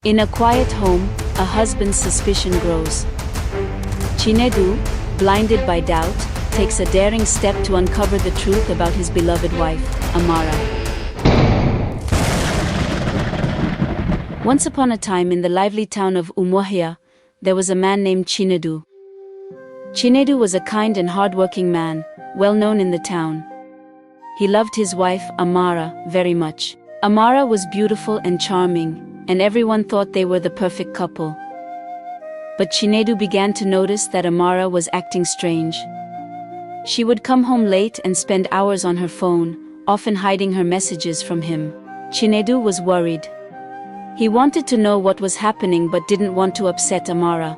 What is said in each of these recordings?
In a quiet home, a husband's suspicion grows. Chinedu, blinded by doubt, takes a daring step to uncover the truth about his beloved wife, Amara. Once upon a time in the lively town of Umuahia, there was a man named Chinedu. Chinedu was a kind and hard-working man, well known in the town. He loved his wife, Amara, very much. Amara was beautiful and charming, and everyone thought they were the perfect couple. But Chinedu began to notice that Amara was acting strange. She would come home late and spend hours on her phone, often hiding her messages from him. Chinedu was worried. He wanted to know what was happening but didn't want to upset Amara.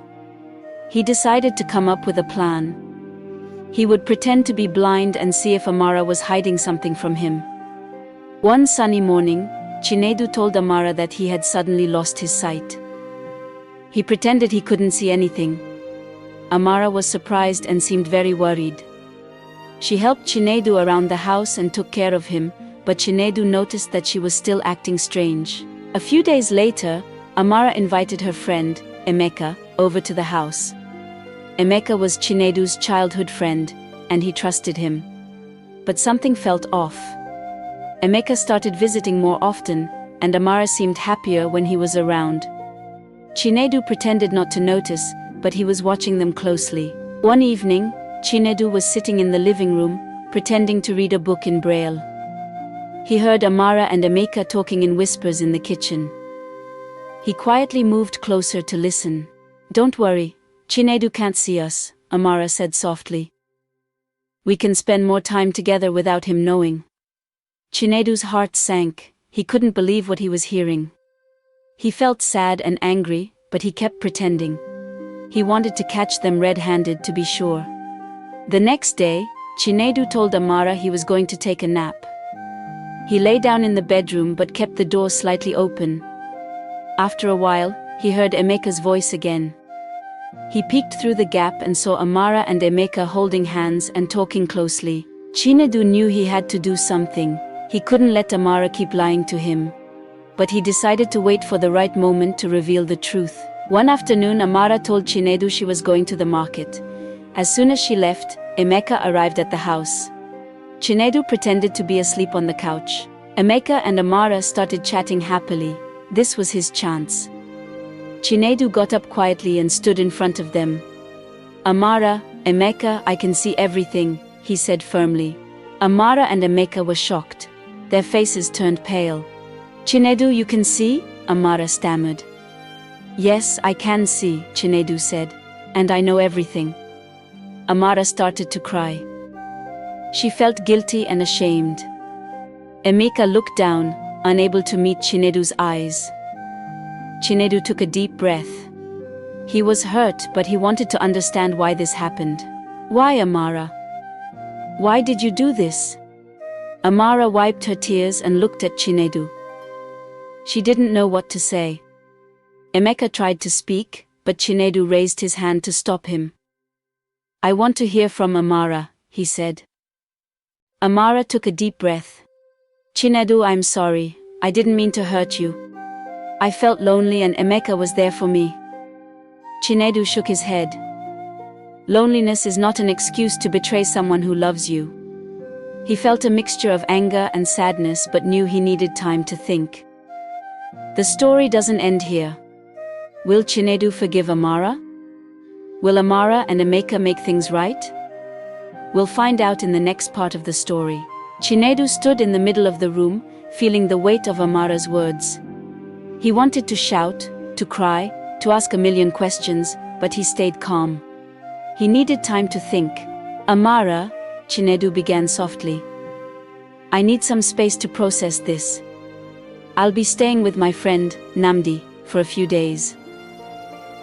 He decided to come up with a plan. He would pretend to be blind and see if Amara was hiding something from him. One sunny morning, Chinedu told Amara that he had suddenly lost his sight. He pretended he couldn't see anything. Amara was surprised and seemed very worried. She helped Chinedu around the house and took care of him, but Chinedu noticed that she was still acting strange. A few days later, Amara invited her friend, Emeka, over to the house. Emeka was Chinedu's childhood friend, and he trusted him. But something felt off. Emeka started visiting more often, and Amara seemed happier when he was around. Chinedu pretended not to notice, but he was watching them closely. One evening, Chinedu was sitting in the living room, pretending to read a book in Braille. He heard Amara and Emeka talking in whispers in the kitchen. He quietly moved closer to listen. "Don't worry, Chinedu can't see us," Amara said softly. "We can spend more time together without him knowing." Chinedu's heart sank. He couldn't believe what he was hearing. He felt sad and angry, but he kept pretending. He wanted to catch them red-handed to be sure. The next day, Chinedu told Amara he was going to take a nap. He lay down in the bedroom but kept the door slightly open. After a while, he heard Emeka's voice again. He peeked through the gap and saw Amara and Emeka holding hands and talking closely. Chinedu knew he had to do something. He couldn't let Amara keep lying to him. But he decided to wait for the right moment to reveal the truth. One afternoon, Amara told Chinedu she was going to the market. As soon as she left, Emeka arrived at the house. Chinedu pretended to be asleep on the couch. Emeka and Amara started chatting happily. This was his chance. Chinedu got up quietly and stood in front of them. "Amara, Emeka, I can see everything," he said firmly. Amara and Emeka were shocked. Their faces turned pale. "Chinedu, you can see?" Amara stammered. "Yes, I can see," Chinedu said. "And I know everything." Amara started to cry. She felt guilty and ashamed. Emeka looked down, unable to meet Chinedu's eyes. Chinedu took a deep breath. He was hurt, but he wanted to understand why this happened. "Why, Amara? Why did you do this?" Amara wiped her tears and looked at Chinedu. She didn't know what to say. Emeka tried to speak, but Chinedu raised his hand to stop him. "I want to hear from Amara," he said. Amara took a deep breath. "Chinedu, I'm sorry. I didn't mean to hurt you. I felt lonely and Emeka was there for me." Chinedu shook his head. Loneliness is not an excuse to betray someone who loves you. He felt a mixture of anger and sadness but knew he needed time to think. The story doesn't end here. Will Chinedu forgive Amara? Will Amara and Emeka make things right? We'll find out in the next part of the story. Chinedu stood in the middle of the room, feeling the weight of Amara's words. He wanted to shout, to cry, to ask a million questions, but he stayed calm. He needed time to think. "Amara," Chinedu began softly. "I need some space to process this. I'll be staying with my friend, Namdi, for a few days."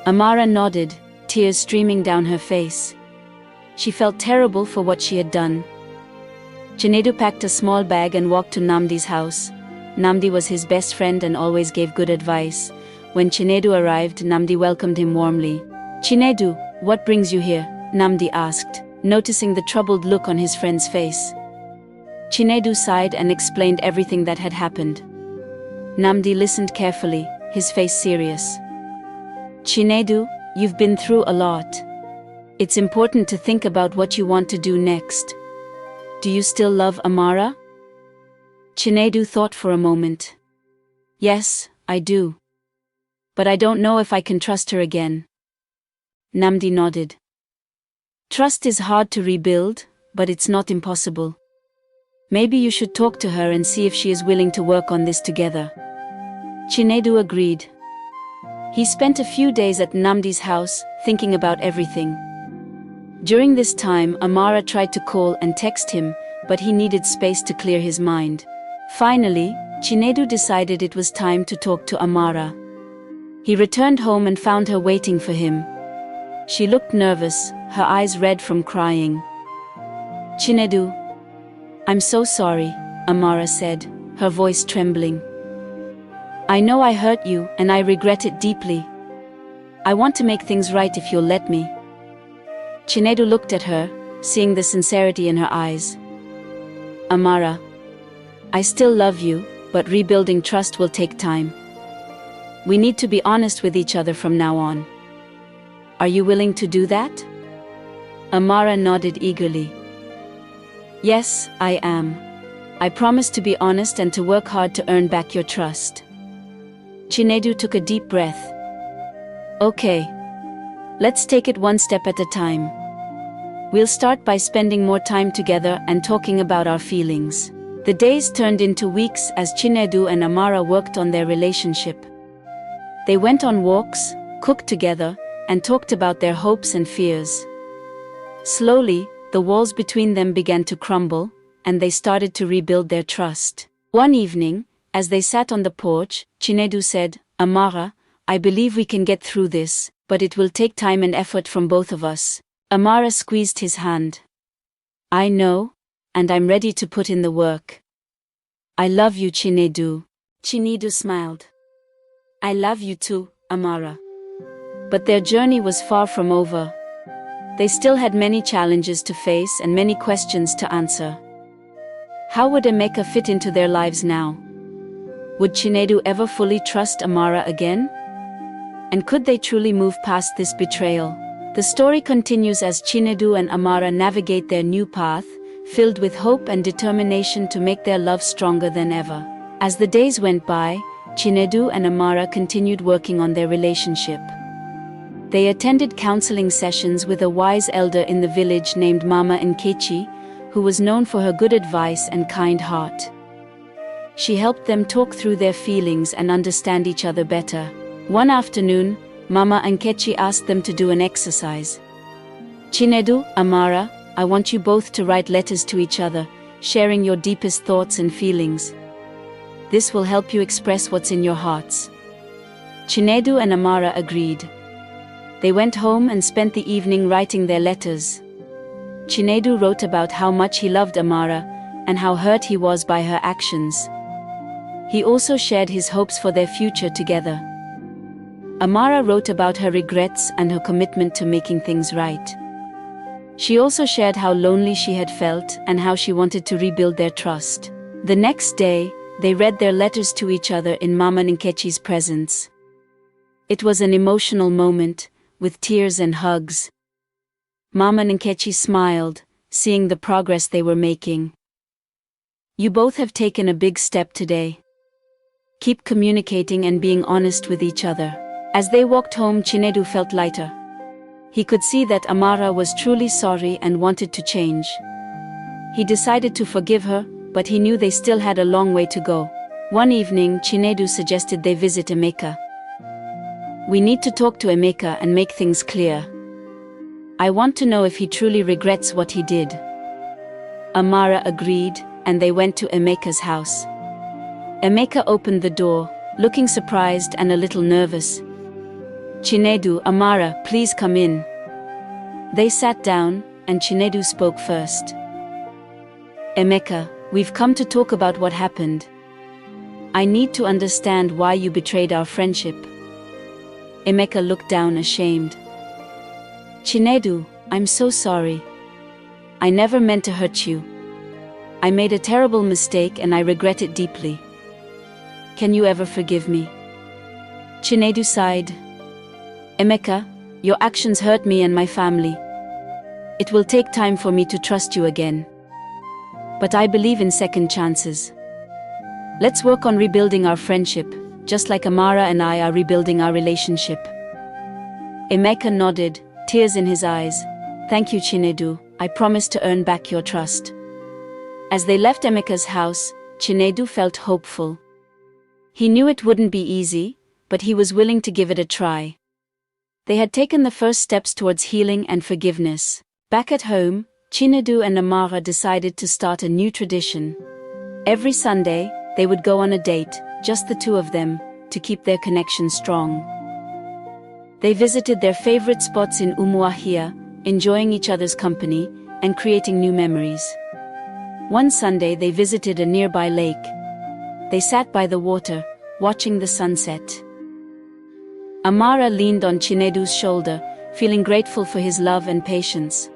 Amara nodded, tears streaming down her face. She felt terrible for what she had done. Chinedu packed a small bag and walked to Namdi's house. Namdi was his best friend and always gave good advice. When Chinedu arrived, Namdi welcomed him warmly. "Chinedu, what brings you here?" Namdi asked, noticing the troubled look on his friend's face. Chinedu sighed and explained everything that had happened. Namdi listened carefully, his face serious. Chinedu, you've been through a lot. It's important to think about what you want to do next. Do you still love Amara? Chinedu thought for a moment. Yes, I do. But I don't know if I can trust her again. Namdi nodded. Trust is hard to rebuild, but it's not impossible. Maybe you should talk to her and see if she is willing to work on this together. Chinedu agreed. He spent a few days at Namdi's house, thinking about everything. During this time, Amara tried to call and text him, but he needed space to clear his mind. Finally, Chinedu decided it was time to talk to Amara. He returned home and found her waiting for him. She looked nervous, her eyes red from crying. Chinedu, I'm so sorry, Amara said, her voice trembling. I know I hurt you, and I regret it deeply. I want to make things right if you'll let me. Chinedu looked at her, seeing the sincerity in her eyes. Amara, I still love you, but rebuilding trust will take time. We need to be honest with each other from now on. Are you willing to do that? Amara nodded eagerly. Yes, I am. I promise to be honest and to work hard to earn back your trust. Chinedu took a deep breath. Okay. Let's take it one step at a time. We'll start by spending more time together and talking about our feelings. The days turned into weeks as Chinedu and Amara worked on their relationship. They went on walks, cooked together, and talked about their hopes and fears. Slowly, the walls between them began to crumble, and they started to rebuild their trust. One evening, as they sat on the porch, Chinedu said, Amara, I believe we can get through this, but it will take time and effort from both of us. Amara squeezed his hand. I know, and I'm ready to put in the work. I love you, Chinedu. Chinedu smiled. I love you too, Amara. But their journey was far from over. They still had many challenges to face and many questions to answer. How would Emeka fit into their lives now? Would Chinedu ever fully trust Amara again? And could they truly move past this betrayal? The story continues as Chinedu and Amara navigate their new path, filled with hope and determination to make their love stronger than ever. As the days went by, Chinedu and Amara continued working on their relationship. They attended counseling sessions with a wise elder in the village named Mama Nkechi, who was known for her good advice and kind heart. She helped them talk through their feelings and understand each other better. One afternoon, Mama Nkechi asked them to do an exercise. Chinedu, Amara, I want you both to write letters to each other, sharing your deepest thoughts and feelings. This will help you express what's in your hearts. Chinedu and Amara agreed. They went home and spent the evening writing their letters. Chinedu wrote about how much he loved Amara, and how hurt he was by her actions. He also shared his hopes for their future together. Amara wrote about her regrets and her commitment to making things right. She also shared how lonely she had felt and how she wanted to rebuild their trust. The next day, they read their letters to each other in Mama Nkechi's presence. It was an emotional moment, with tears and hugs. Mama Nkechi smiled, seeing the progress they were making. You both have taken a big step today. Keep communicating and being honest with each other. As they walked home, Chinedu felt lighter. He could see that Amara was truly sorry and wanted to change. He decided to forgive her, but he knew they still had a long way to go. One evening, Chinedu suggested they visit Emeka. We need to talk to Emeka and make things clear. I want to know if he truly regrets what he did. Amara agreed, and they went to Emeka's house. Emeka opened the door, looking surprised and a little nervous. Chinedu, Amara, please come in. They sat down, and Chinedu spoke first. Emeka, we've come to talk about what happened. I need to understand why you betrayed our friendship. Emeka looked down ashamed. Chinedu, I'm so sorry. I never meant to hurt you. I made a terrible mistake and I regret it deeply. Can you ever forgive me? Chinedu sighed. Emeka, your actions hurt me and my family. It will take time for me to trust you again. But I believe in second chances. Let's work on rebuilding our friendship, just like Amara and I are rebuilding our relationship. Emeka nodded, tears in his eyes. Thank you, Chinedu. I promise to earn back your trust. As they left Emeka's house, Chinedu felt hopeful. He knew it wouldn't be easy, but he was willing to give it a try. They had taken the first steps towards healing and forgiveness. Back at home, Chinedu and Amara decided to start a new tradition. Every Sunday, they would go on a date, just the two of them, to keep their connection strong. They visited their favorite spots in Umuahia, enjoying each other's company and creating new memories. One Sunday they visited a nearby lake. They sat by the water, watching the sunset. Amara leaned on Chinedu's shoulder, feeling grateful for his love and patience.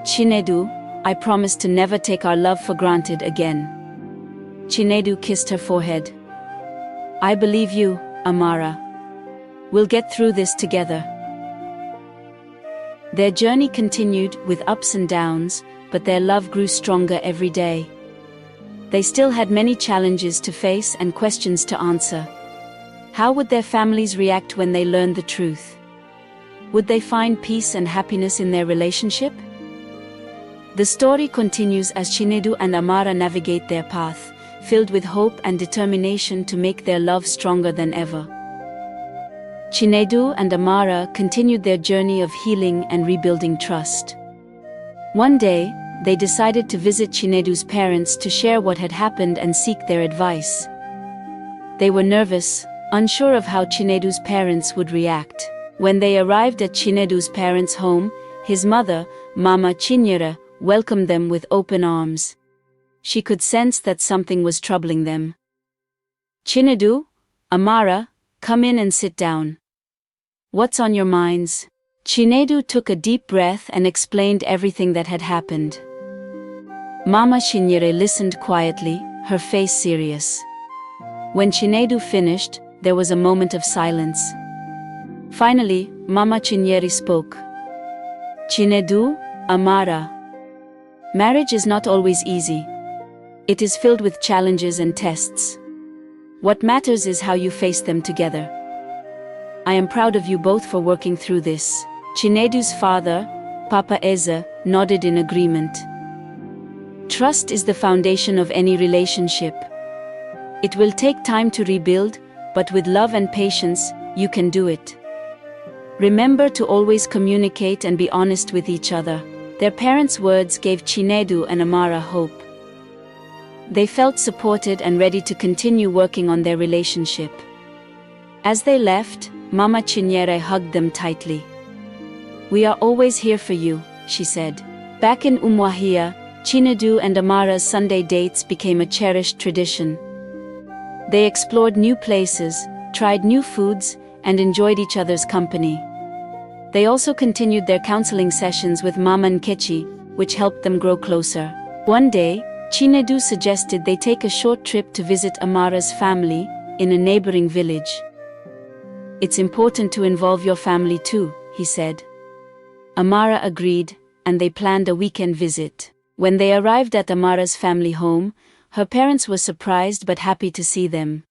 Chinedu, I promise to never take our love for granted again. Chinedu kissed her forehead. I believe you, Amara. We'll get through this together. Their journey continued with ups and downs, but their love grew stronger every day. They still had many challenges to face and questions to answer. How would their families react when they learned the truth? Would they find peace and happiness in their relationship? The story continues as Chinedu and Amara navigate their path, filled with hope and determination to make their love stronger than ever. Chinedu and Amara continued their journey of healing and rebuilding trust. One day, they decided to visit Chinedu's parents to share what had happened and seek their advice. They were nervous, unsure of how Chinedu's parents would react. When they arrived at Chinedu's parents' home, his mother, Mama Chinyere, welcomed them with open arms. She could sense that something was troubling them. Chinedu, Amara, come in and sit down. What's on your minds? Chinedu took a deep breath and explained everything that had happened. Mama Chinyere listened quietly, her face serious. When Chinedu finished, there was a moment of silence. Finally, Mama Chinyere spoke. Chinedu, Amara. Marriage is not always easy. It is filled with challenges and tests. What matters is how you face them together. I am proud of you both for working through this. Chinedu's father, Papa Eze, nodded in agreement. Trust is the foundation of any relationship. It will take time to rebuild, but with love and patience, you can do it. Remember to always communicate and be honest with each other. Their parents' words gave Chinedu and Amara hope. They felt supported and ready to continue working on their relationship. As they left, Mama Chinyere hugged them tightly. We are always here for you, she said. Back in Umuahia, Chinedu and Amara's Sunday dates became a cherished tradition. They explored new places, tried new foods, and enjoyed each other's company. They also continued their counseling sessions with Mama Nkechi, which helped them grow closer. One day, Chinedu suggested they take a short trip to visit Amara's family in a neighboring village. It's important to involve your family too, he said. Amara agreed, and they planned a weekend visit. When they arrived at Amara's family home, her parents were surprised but happy to see them.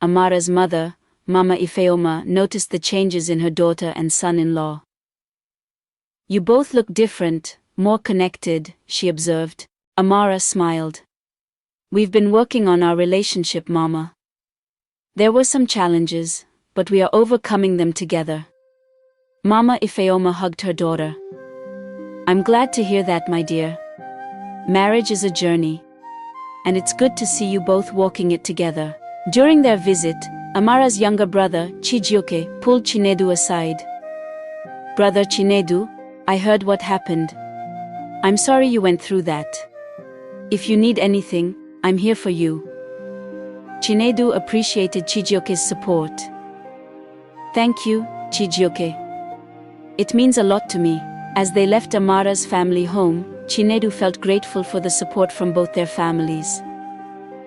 Amara's mother, Mama Ifeoma, noticed the changes in her daughter and son-in-law. You both look different, more connected, she observed. Amara smiled. We've been working on our relationship, Mama. There were some challenges, but we are overcoming them together. Mama Ifeoma hugged her daughter. I'm glad to hear that, my dear. Marriage is a journey. And it's good to see you both walking it together. During their visit, Amara's younger brother, Chijioke, pulled Chinedu aside. Brother Chinedu, I heard what happened. I'm sorry you went through that. If you need anything, I'm here for you. Chinedu appreciated Chijioke's support. Thank you, Chijioke. It means a lot to me. As they left Amara's family home, Chinedu felt grateful for the support from both their families.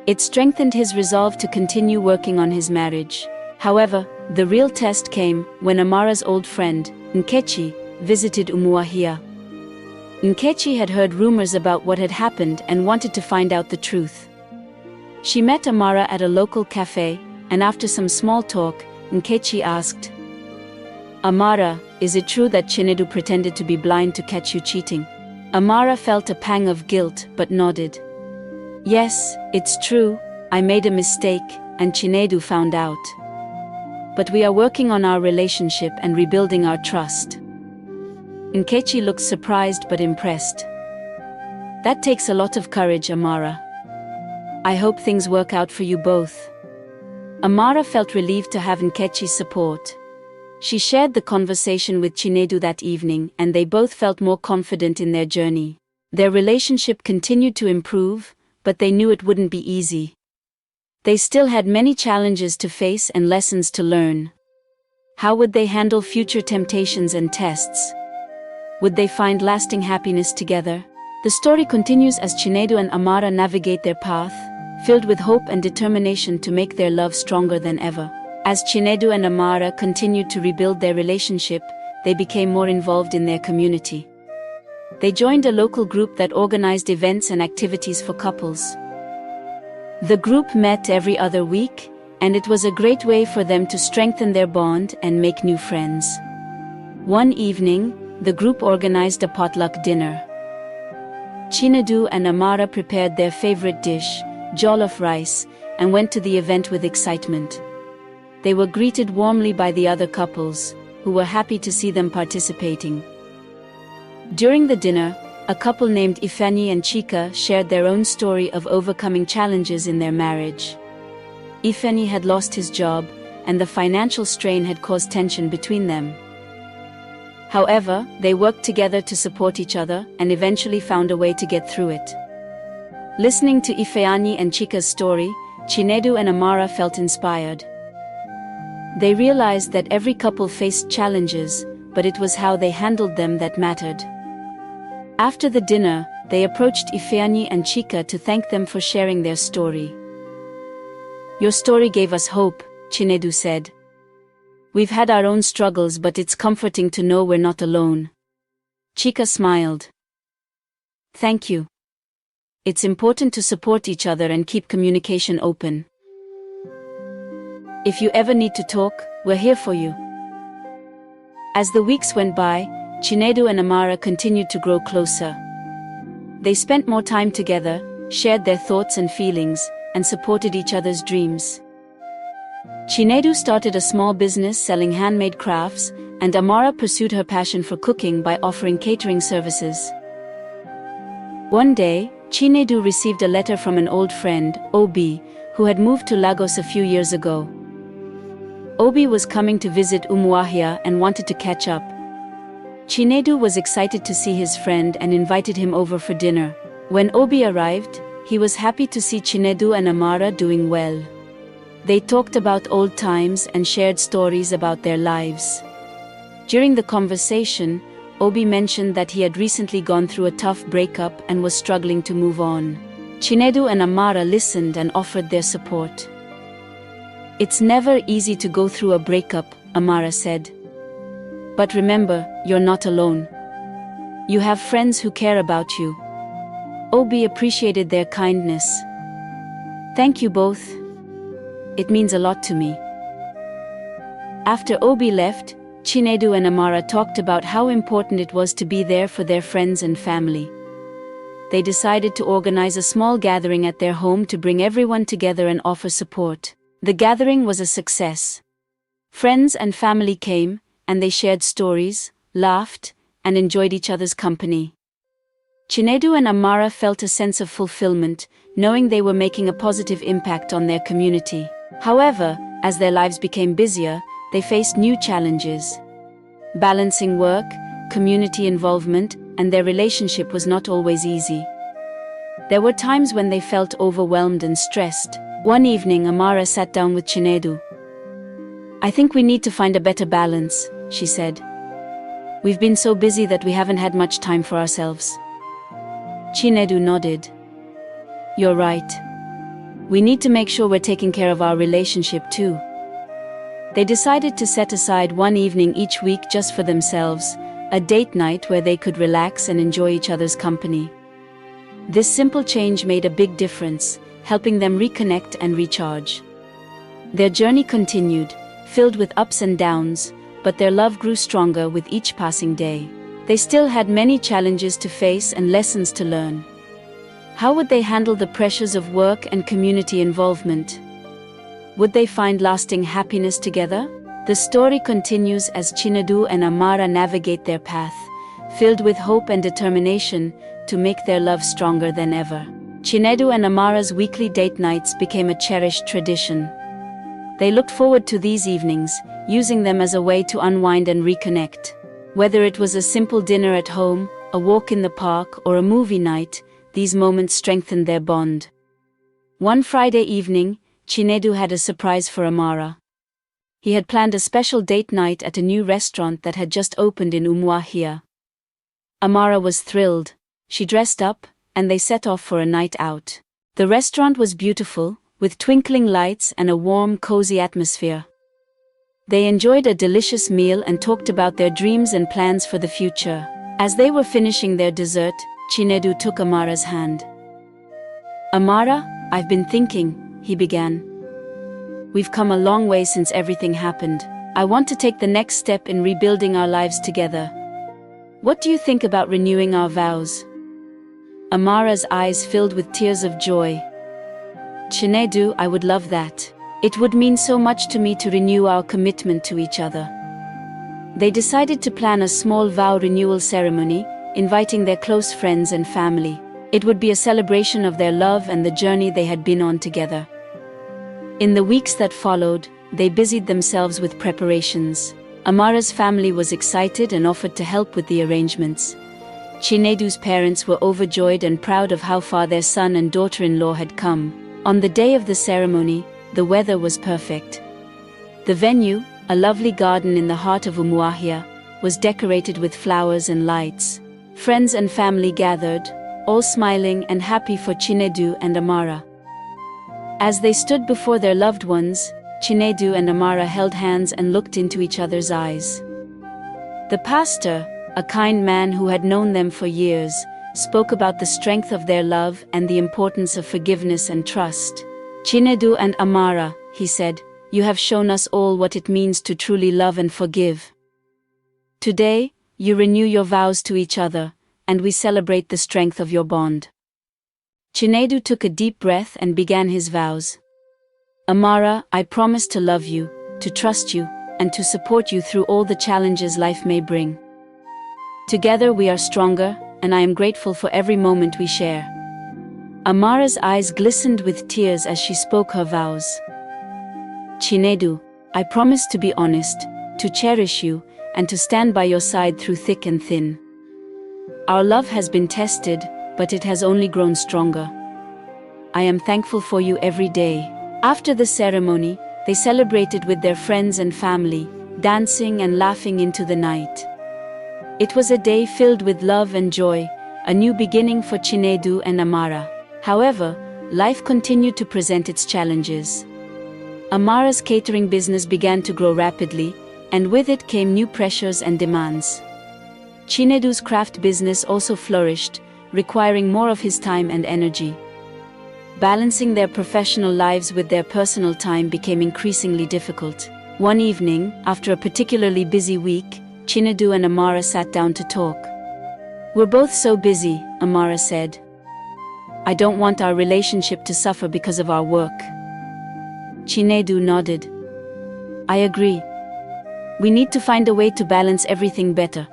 It strengthened his resolve to continue working on his marriage. However, the real test came when Amara's old friend, Nkechi, visited Umuahia. Nkechi had heard rumors about what had happened and wanted to find out the truth. She met Amara at a local cafe, and after some small talk, Nkechi asked, "Amara, is it true that Chinedu pretended to be blind to catch you cheating?" Amara felt a pang of guilt but nodded. "Yes, it's true, I made a mistake, and Chinedu found out. But we are working on our relationship and rebuilding our trust." Nkechi looked surprised but impressed. "That takes a lot of courage, Amara. I hope things work out for you both." Amara felt relieved to have Nkechi's support. She shared the conversation with Chinedu that evening, and they both felt more confident in their journey. Their relationship continued to improve, but they knew it wouldn't be easy. They still had many challenges to face and lessons to learn. How would they handle future temptations and tests? Would they find lasting happiness together? The story continues as Chinedu and Amara navigate their path, filled with hope and determination to make their love stronger than ever. As Chinedu and Amara continued to rebuild their relationship, they became more involved in their community. They joined a local group that organized events and activities for couples. The group met every other week, and it was a great way for them to strengthen their bond and make new friends. One evening, the group organized a potluck dinner. Chinedu and Amara prepared their favorite dish, jollof rice, and went to the event with excitement. They were greeted warmly by the other couples, who were happy to see them participating. During the dinner, a couple named Ifeanyi and Chika shared their own story of overcoming challenges in their marriage. Ifeanyi had lost his job, and the financial strain had caused tension between them. However, they worked together to support each other and eventually found a way to get through it. Listening to Ifeanyi and Chika's story, Chinedu and Amara felt inspired. They realized that every couple faced challenges, but it was how they handled them that mattered. After the dinner, they approached Ifeanyi and Chika to thank them for sharing their story. "Your story gave us hope," Chinedu said. "We've had our own struggles, but it's comforting to know we're not alone." Chika smiled. "Thank you. It's important to support each other and keep communication open. If you ever need to talk, we're here for you." As the weeks went by, Chinedu and Amara continued to grow closer. They spent more time together, shared their thoughts and feelings, and supported each other's dreams. Chinedu started a small business selling handmade crafts, and Amara pursued her passion for cooking by offering catering services. One day, Chinedu received a letter from an old friend, Obi, who had moved to Lagos a few years ago. Obi was coming to visit Umuahia and wanted to catch up. Chinedu was excited to see his friend and invited him over for dinner. When Obi arrived, he was happy to see Chinedu and Amara doing well. They talked about old times and shared stories about their lives. During the conversation, Obi mentioned that he had recently gone through a tough breakup and was struggling to move on. Chinedu and Amara listened and offered their support. "It's never easy to go through a breakup," Amara said. "But remember, you're not alone. You have friends who care about you." Obi appreciated their kindness. "Thank you both. It means a lot to me." After Obi left, Chinedu and Amara talked about how important it was to be there for their friends and family. They decided to organize a small gathering at their home to bring everyone together and offer support. The gathering was a success. Friends and family came, and they shared stories, laughed, and enjoyed each other's company. Chinedu and Amara felt a sense of fulfillment, knowing they were making a positive impact on their community. However, as their lives became busier, they faced new challenges. Balancing work, community involvement, and their relationship was not always easy. There were times when they felt overwhelmed and stressed. One evening, Amara sat down with Chinedu. "I think we need to find a better balance," she said. "We've been so busy that we haven't had much time for ourselves." Chinedu nodded. "You're right. We need to make sure we're taking care of our relationship too." They decided to set aside one evening each week just for themselves, a date night where they could relax and enjoy each other's company. This simple change made a big difference, helping them reconnect and recharge. Their journey continued, filled with ups and downs, but their love grew stronger with each passing day. They still had many challenges to face and lessons to learn. How would they handle the pressures of work and community involvement? Would they find lasting happiness together? The story continues as Chinedu and Amara navigate their path, filled with hope and determination to make their love stronger than ever. Chinedu and Amara's weekly date nights became a cherished tradition. They looked forward to these evenings, using them as a way to unwind and reconnect. Whether it was a simple dinner at home, a walk in the park, or a movie night, these moments strengthened their bond. One Friday evening, Chinedu had a surprise for Amara. He had planned a special date night at a new restaurant that had just opened in Umuahia. Amara was thrilled. She dressed up, and they set off for a night out. The restaurant was beautiful, with twinkling lights and a warm, cozy atmosphere. They enjoyed a delicious meal and talked about their dreams and plans for the future. As they were finishing their dessert, Chinedu took Amara's hand. "Amara, I've been thinking," he began. "We've come a long way since everything happened. I want to take the next step in rebuilding our lives together. What do you think about renewing our vows?" Amara's eyes filled with tears of joy. "Chinedu, I would love that. It would mean so much to me to renew our commitment to each other." They decided to plan a small vow renewal ceremony, inviting their close friends and family. It would be a celebration of their love and the journey they had been on together. In the weeks that followed, they busied themselves with preparations. Amara's family was excited and offered to help with the arrangements. Chinedu's parents were overjoyed and proud of how far their son and daughter-in-law had come. On the day of the ceremony, the weather was perfect. The venue, a lovely garden in the heart of Umuahia, was decorated with flowers and lights. Friends and family gathered, all smiling and happy for Chinedu and Amara. As they stood before their loved ones, Chinedu and Amara held hands and looked into each other's eyes. The pastor, a kind man who had known them for years, spoke about the strength of their love and the importance of forgiveness and trust. "Chinedu and Amara," he said, "you have shown us all what it means to truly love and forgive. Today, you renew your vows to each other, and we celebrate the strength of your bond." Chinedu took a deep breath and began his vows. "Amara, I promise to love you, to trust you, and to support you through all the challenges life may bring. Together we are stronger, and I am grateful for every moment we share." Amara's eyes glistened with tears as she spoke her vows. "Chinedu, I promise to be honest, to cherish you, and to stand by your side through thick and thin. Our love has been tested, but it has only grown stronger. I am thankful for you every day." After the ceremony, they celebrated with their friends and family, dancing and laughing into the night. It was a day filled with love and joy, a new beginning for Chinedu and Amara. However, life continued to present its challenges. Amara's catering business began to grow rapidly, and with it came new pressures and demands. Chinedu's craft business also flourished, requiring more of his time and energy. Balancing their professional lives with their personal time became increasingly difficult. One evening, after a particularly busy week, Chinedu and Amara sat down to talk. "We're both so busy," Amara said. "I don't want our relationship to suffer because of our work." Chinedu nodded. "I agree. We need to find a way to balance everything better.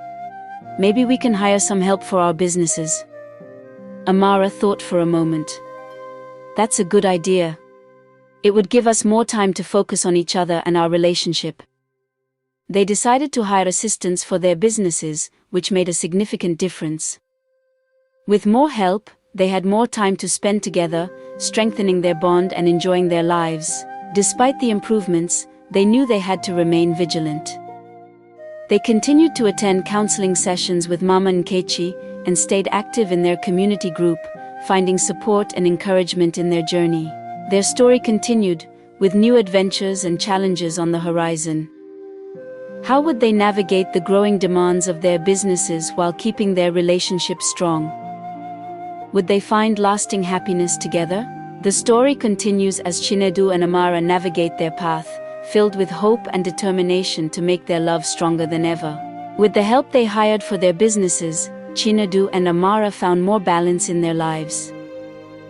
Maybe we can hire some help for our businesses." Amara thought for a moment. "That's a good idea. It would give us more time to focus on each other and our relationship." They decided to hire assistants for their businesses, which made a significant difference. With more help, they had more time to spend together, strengthening their bond and enjoying their lives. Despite the improvements, they knew they had to remain vigilant. They continued to attend counseling sessions with Mama Nkechi and stayed active in their community group, finding support and encouragement in their journey. Their story continued, with new adventures and challenges on the horizon. How would they navigate the growing demands of their businesses while keeping their relationship strong? Would they find lasting happiness together? The story continues as Chinedu and Amara navigate their path, filled with hope and determination to make their love stronger than ever. With the help they hired for their businesses, Chinedu and Amara found more balance in their lives.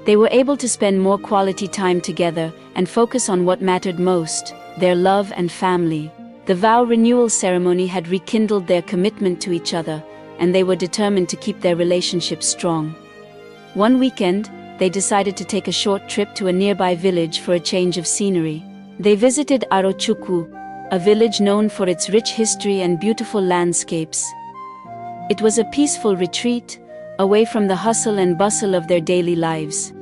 They were able to spend more quality time together and focus on what mattered most, their love and family. The vow renewal ceremony had rekindled their commitment to each other, and they were determined to keep their relationship strong. One weekend, they decided to take a short trip to a nearby village for a change of scenery. They visited Arochukwu, a village known for its rich history and beautiful landscapes. It was a peaceful retreat, away from the hustle and bustle of their daily lives.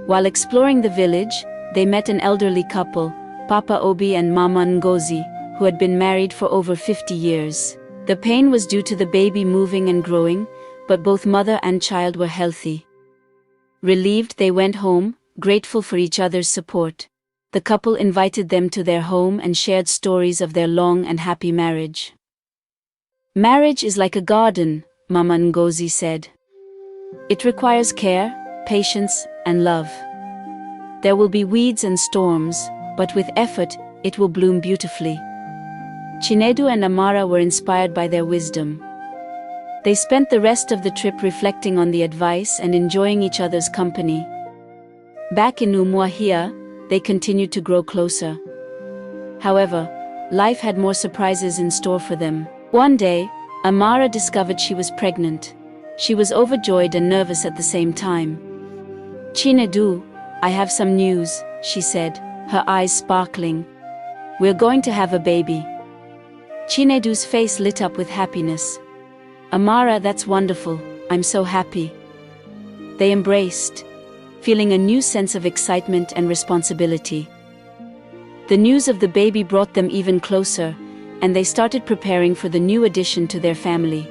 While exploring the village, they met an elderly couple, Papa Obi and Mama Ngozi, who had been married for over 50 years. The pain was due to the baby moving and growing, but both mother and child were healthy. Relieved, they went home, grateful for each other's support. The couple invited them to their home and shared stories of their long and happy marriage. "Marriage is like a garden," Mama Ngozi said. "It requires care, patience, and love. There will be weeds and storms, but with effort, it will bloom beautifully." Chinedu and Amara were inspired by their wisdom. They spent the rest of the trip reflecting on the advice and enjoying each other's company. Back in Umuahia, they continued to grow closer. However, life had more surprises in store for them. One day, Amara discovered she was pregnant. She was overjoyed and nervous at the same time. "Chinedu, I have some news," she said, her eyes sparkling. "We're going to have a baby." Chinedu's face lit up with happiness. "Amara, that's wonderful. I'm so happy." They embraced, feeling a new sense of excitement and responsibility. The news of the baby brought them even closer, and they started preparing for the new addition to their family.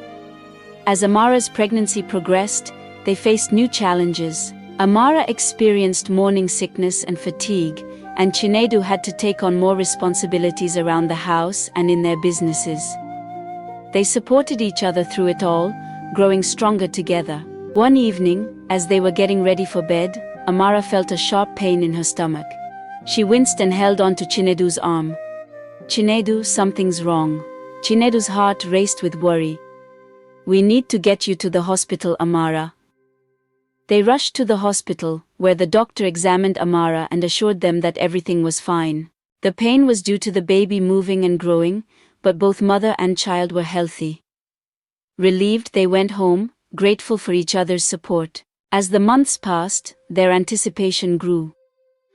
As Amara's pregnancy progressed, they faced new challenges. Amara experienced morning sickness and fatigue, and Chinedu had to take on more responsibilities around the house and in their businesses. They supported each other through it all, growing stronger together. One evening, as they were getting ready for bed, Amara felt a sharp pain in her stomach. She winced and held on to Chinedu's arm. "Chinedu, something's wrong." Chinedu's heart raced with worry. "We need to get you to the hospital, Amara." They rushed to the hospital, where the doctor examined Amara and assured them that everything was fine. The pain was due to the baby moving and growing, but both mother and child were healthy. Relieved, they went home, grateful for each other's support. As the months passed, their anticipation grew.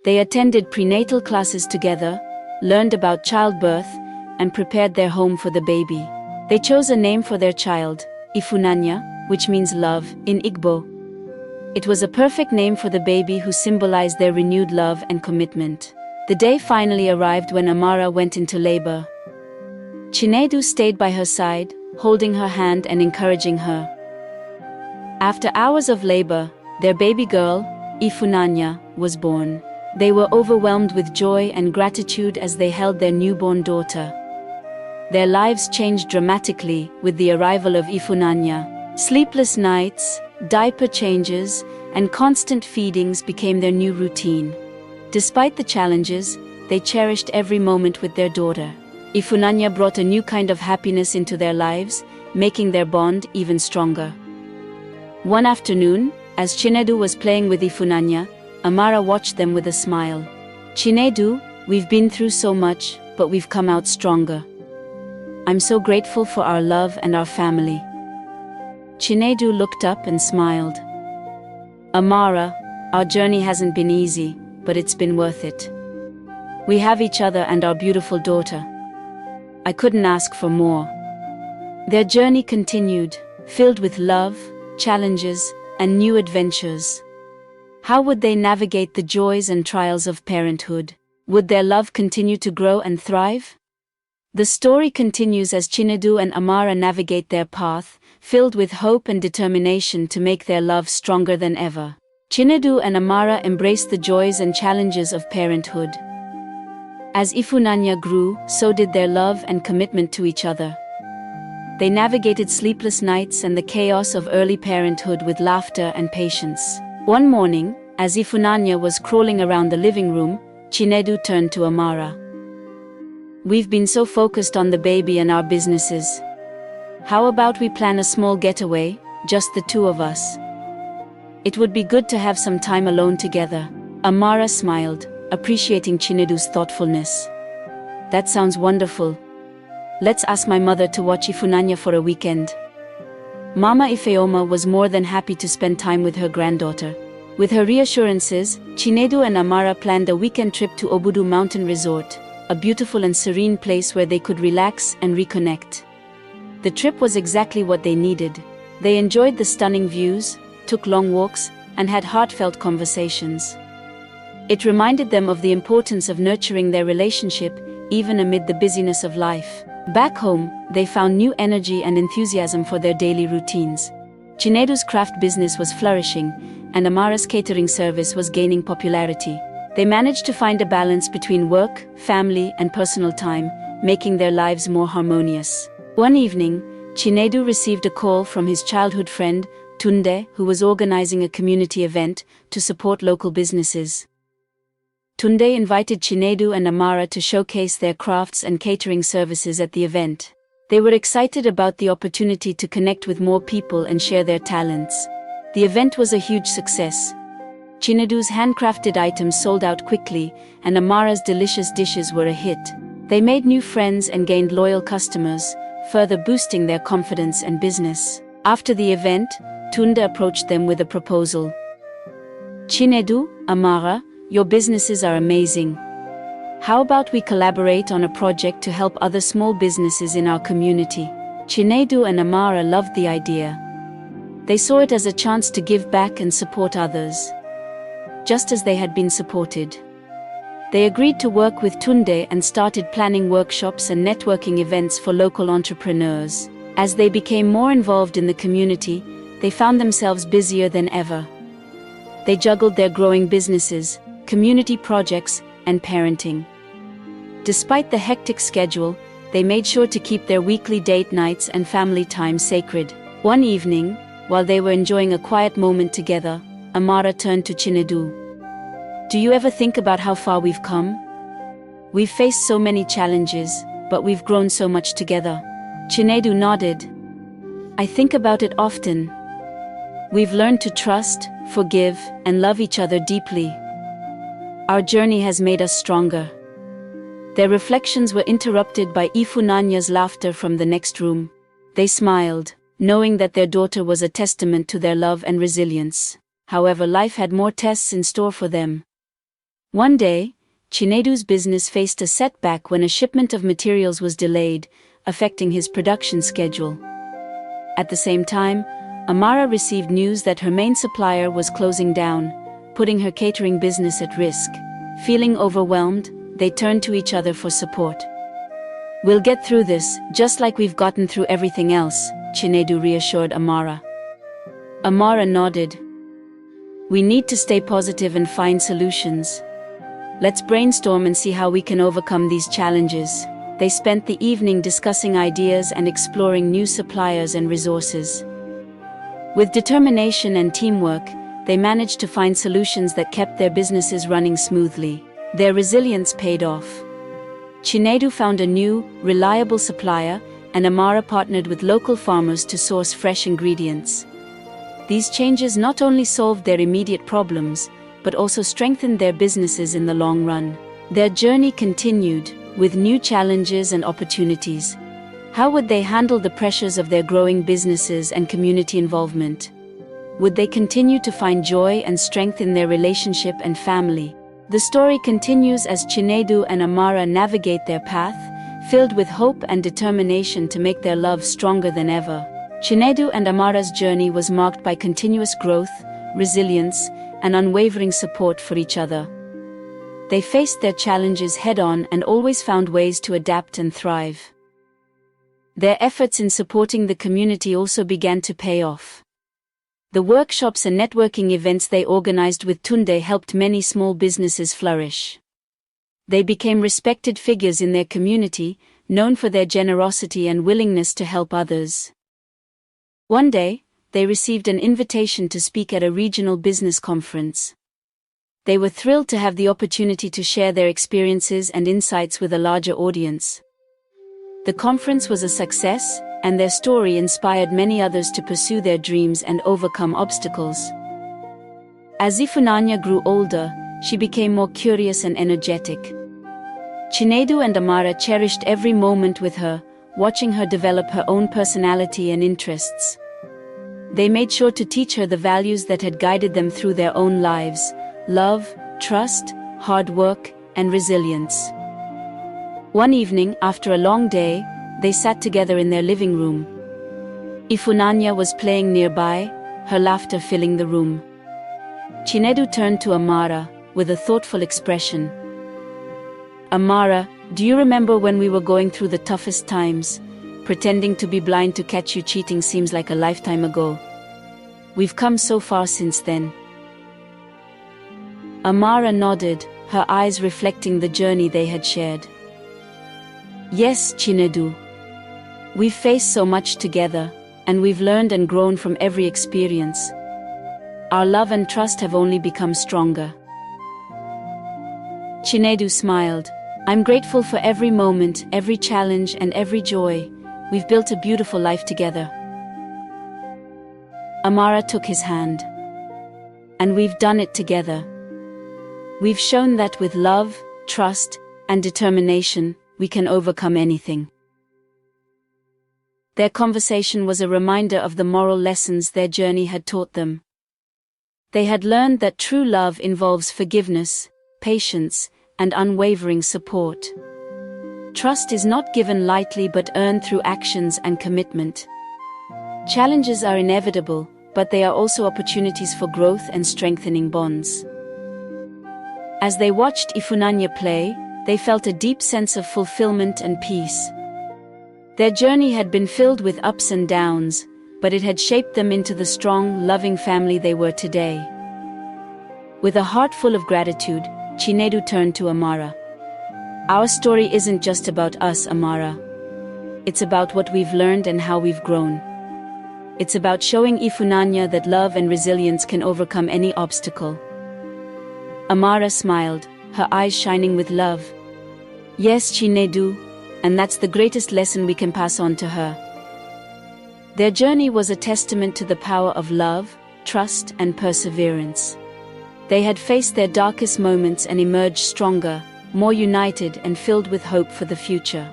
They attended prenatal classes together, learned about childbirth, and prepared their home for the baby. They chose a name for their child, Ifunanya, which means love, in Igbo. It was a perfect name for the baby, who symbolized their renewed love and commitment. The day finally arrived when Amara went into labor. Chinedu stayed by her side, holding her hand and encouraging her. After hours of labor, their baby girl, Ifunanya, was born. They were overwhelmed with joy and gratitude as they held their newborn daughter. Their lives changed dramatically with the arrival of Ifunanya. Sleepless nights, diaper changes, and constant feedings became their new routine. Despite the challenges, they cherished every moment with their daughter. Ifunanya brought a new kind of happiness into their lives, making their bond even stronger. One afternoon, as Chinedu was playing with Ifunanya, Amara watched them with a smile. "Chinedu, we've been through so much, but we've come out stronger. I'm so grateful for our love and our family." Chinedu looked up and smiled. "Amara, our journey hasn't been easy, but it's been worth it. We have each other and our beautiful daughter. I couldn't ask for more." Their journey continued, filled with love, challenges, and new adventures. How would they navigate the joys and trials of parenthood? Would their love continue to grow and thrive? The story continues as Chinedu and Amara navigate their path, filled with hope and determination to make their love stronger than ever. Chinedu and Amara embrace the joys and challenges of parenthood. As Ifunanya grew, so did their love and commitment to each other. They navigated sleepless nights and the chaos of early parenthood with laughter and patience. One morning, as Ifunanya was crawling around the living room, Chinedu turned to Amara. "We've been so focused on the baby and our businesses. How about we plan a small getaway, just the two of us? It would be good to have some time alone together." Amara smiled, appreciating Chinedu's thoughtfulness. "That sounds wonderful. Let's ask my mother to watch Ifunanya for a weekend." Mama Ifeoma was more than happy to spend time with her granddaughter. With her reassurances, Chinedu and Amara planned a weekend trip to Obudu Mountain Resort, a beautiful and serene place where they could relax and reconnect. The trip was exactly what they needed. They enjoyed the stunning views, took long walks, and had heartfelt conversations. It reminded them of the importance of nurturing their relationship, even amid the busyness of life. Back home, they found new energy and enthusiasm for their daily routines. Chinedu's craft business was flourishing, and Amara's catering service was gaining popularity. They managed to find a balance between work, family, and personal time, making their lives more harmonious. One evening, Chinedu received a call from his childhood friend, Tunde, who was organizing a community event to support local businesses. Tunde invited Chinedu and Amara to showcase their crafts and catering services at the event. They were excited about the opportunity to connect with more people and share their talents. The event was a huge success. Chinedu's handcrafted items sold out quickly, and Amara's delicious dishes were a hit. They made new friends and gained loyal customers, further boosting their confidence and business. After the event, Tunde approached them with a proposal. "Chinedu, Amara, your businesses are amazing. How about we collaborate on a project to help other small businesses in our community?" Chinedu and Amara loved the idea. They saw it as a chance to give back and support others, just as they had been supported. They agreed to work with Tunde and started planning workshops and networking events for local entrepreneurs. As they became more involved in the community, they found themselves busier than ever. They juggled their growing businesses, community projects, and parenting. Despite the hectic schedule, they made sure to keep their weekly date nights and family time sacred. One evening, while they were enjoying a quiet moment together, Amara turned to Chinedu. "Do you ever think about how far we've come? We've faced so many challenges, but we've grown so much together." Chinedu nodded. "I think about it often. We've learned to trust, forgive, and love each other deeply. Our journey has made us stronger." Their reflections were interrupted by Ifunanya's laughter from the next room. They smiled, knowing that their daughter was a testament to their love and resilience. However, life had more tests in store for them. One day, Chinedu's business faced a setback when a shipment of materials was delayed, affecting his production schedule. At the same time, Amara received news that her main supplier was closing down, putting her catering business at risk. Feeling overwhelmed, they turned to each other for support. "We'll get through this, just like we've gotten through everything else," Chinedu reassured Amara. Amara nodded. "We need to stay positive and find solutions. Let's brainstorm and see how we can overcome these challenges." They spent the evening discussing ideas and exploring new suppliers and resources. With determination and teamwork, they managed to find solutions that kept their businesses running smoothly. Their resilience paid off. Chinedu found a new, reliable supplier, and Amara partnered with local farmers to source fresh ingredients. These changes not only solved their immediate problems, but also strengthened their businesses in the long run. Their journey continued, with new challenges and opportunities. How would they handle the pressures of their growing businesses and community involvement? Would they continue to find joy and strength in their relationship and family? The story continues as Chinedu and Amara navigate their path, filled with hope and determination to make their love stronger than ever. Chinedu and Amara's journey was marked by continuous growth, resilience, and unwavering support for each other. They faced their challenges head-on and always found ways to adapt and thrive. Their efforts in supporting the community also began to pay off. The workshops and networking events they organized with Tunde helped many small businesses flourish. They became respected figures in their community, known for their generosity and willingness to help others. One day, they received an invitation to speak at a regional business conference. They were thrilled to have the opportunity to share their experiences and insights with a larger audience. The conference was a success, and their story inspired many others to pursue their dreams and overcome obstacles. As Ifunanya grew older, she became more curious and energetic. Chinedu and Amara cherished every moment with her, watching her develop her own personality and interests. They made sure to teach her the values that had guided them through their own lives: love, trust, hard work, and resilience. One evening, after a long day, they sat together in their living room. Ifunanya was playing nearby, her laughter filling the room. Chinedu turned to Amara, with a thoughtful expression. "Amara, do you remember when we were going through the toughest times? Pretending to be blind to catch you cheating seems like a lifetime ago. We've come so far since then." Amara nodded, her eyes reflecting the journey they had shared. "Yes, Chinedu. We've faced so much together, and we've learned and grown from every experience. Our love and trust have only become stronger." Chinedu smiled. "I'm grateful for every moment, every challenge, and every joy. We've built a beautiful life together." Amara took his hand. "And we've done it together. We've shown that with love, trust, and determination, we can overcome anything." Their conversation was a reminder of the moral lessons their journey had taught them. They had learned that true love involves forgiveness, patience, and unwavering support. Trust is not given lightly but earned through actions and commitment. Challenges are inevitable, but they are also opportunities for growth and strengthening bonds. As they watched Ifunanya play, they felt a deep sense of fulfillment and peace. Their journey had been filled with ups and downs, but it had shaped them into the strong, loving family they were today. With a heart full of gratitude, Chinedu turned to Amara. "Our story isn't just about us, Amara. It's about what we've learned and how we've grown. It's about showing Ifunanya that love and resilience can overcome any obstacle." Amara smiled, her eyes shining with love. "Yes, Chinedu, and that's the greatest lesson we can pass on to her." Their journey was a testament to the power of love, trust, and perseverance. They had faced their darkest moments and emerged stronger, more united and filled with hope for the future.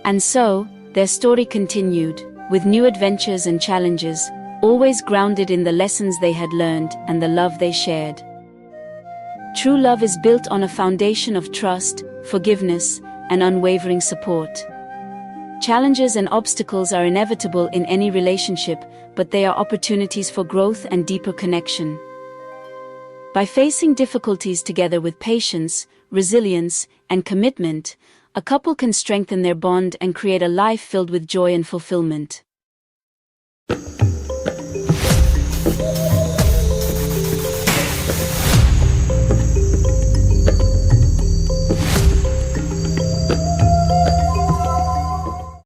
And so, their story continued, with new adventures and challenges, always grounded in the lessons they had learned and the love they shared. True love is built on a foundation of trust, forgiveness, and unwavering support. Challenges and obstacles are inevitable in any relationship, but they are opportunities for growth and deeper connection. By facing difficulties together with patience, resilience, and commitment, a couple can strengthen their bond and create a life filled with joy and fulfillment.